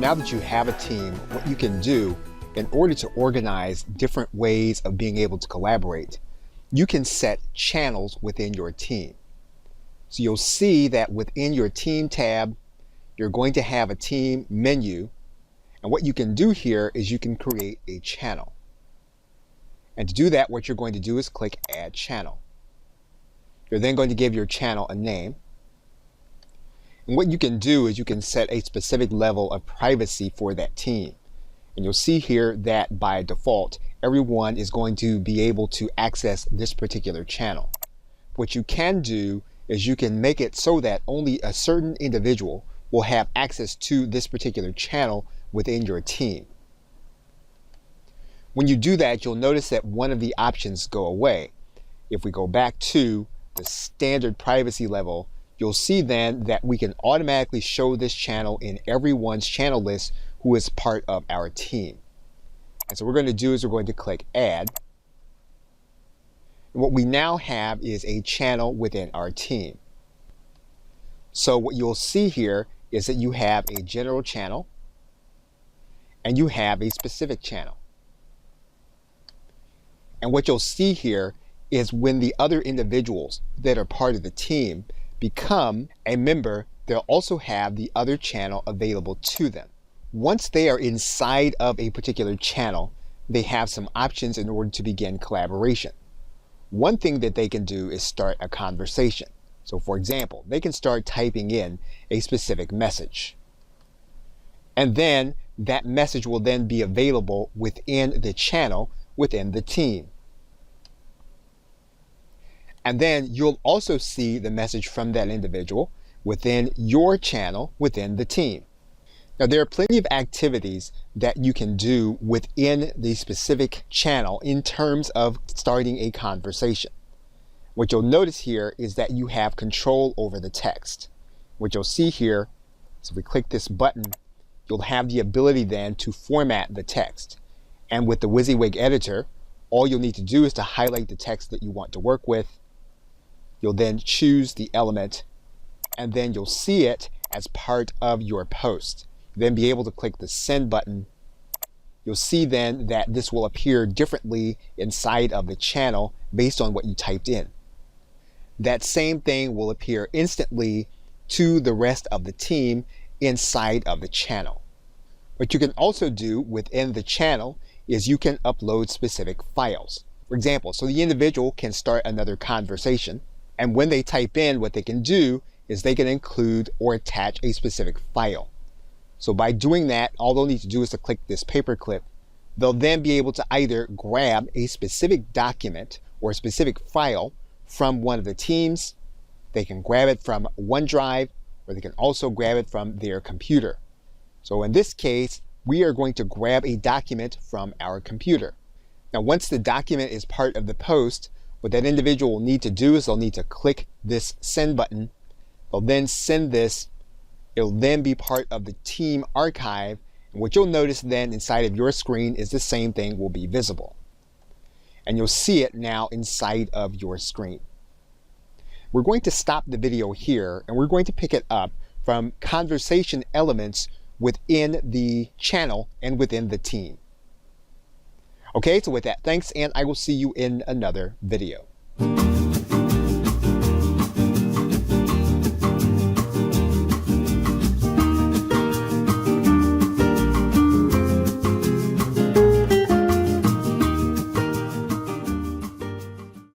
Now that you have a team, what you can do in order to organize different ways of being able to collaborate, you can set channels within your team. So you'll see that within your team tab, you're going to have a team menu. And what you can do here is you can create a channel. And to do that, what you're going to do is click Add Channel. You're then going to give your channel a name. And what you can do is you can set a specific level of privacy for that team. And you'll see here that by default, everyone is going to be able to access this particular channel. What you can do is you can make it so that only a certain individual will have access to this particular channel within your team. When you do that, you'll notice that one of the options go away. If we go back to the standard privacy level, you'll see then that we can automatically show this channel in everyone's channel list who is part of our team. And so what we're going to do is we're going to click Add. And what we now have is a channel within our team. So what you'll see here is that you have a general channel and you have a specific channel. And what you'll see here is when the other individuals that are part of the team become a member, they'll also have the other channel available to them. Once they are inside of a particular channel, they have some options in order to begin collaboration. One thing that they can do is start a conversation. So for example, they can start typing in a specific message. And then that message will then be available within the channel within the team. And then you'll also see the message from that individual within your channel within the team. Now there are plenty of activities that you can do within the specific channel in terms of starting a conversation. What you'll notice here is that you have control over the text. What you'll see here, so if we click this button, you'll have the ability then to format the text. And with the WYSIWYG editor, all you'll need to do is to highlight the text that you want to work with. You'll then choose the element, and then you'll see it as part of your post. Then be able to click the send button. You'll see then that this will appear differently inside of the channel based on what you typed in. That same thing will appear instantly to the rest of the team inside of the channel. What you can also do within the channel is you can upload specific files. For example, so the individual can start another conversation, and when they type in, what they can do is they can include or attach a specific file. So by doing that, all they'll need to do is to click this paperclip. They'll then be able to either grab a specific document or a specific file from one of the teams. They can grab it from OneDrive, or they can also grab it from their computer. So in this case, we are going to grab a document from our computer. Now, once the document is part of the post, what that individual will need to do is they'll need to click this send button. They'll then send this. It'll then be part of the team archive. And what you'll notice then inside of your screen is the same thing will be visible. And you'll see it now inside of your screen. We're going to stop the video here, and we're going to pick it up from conversation elements within the channel and within the team. Okay, so with that, thanks, and I will see you in another video.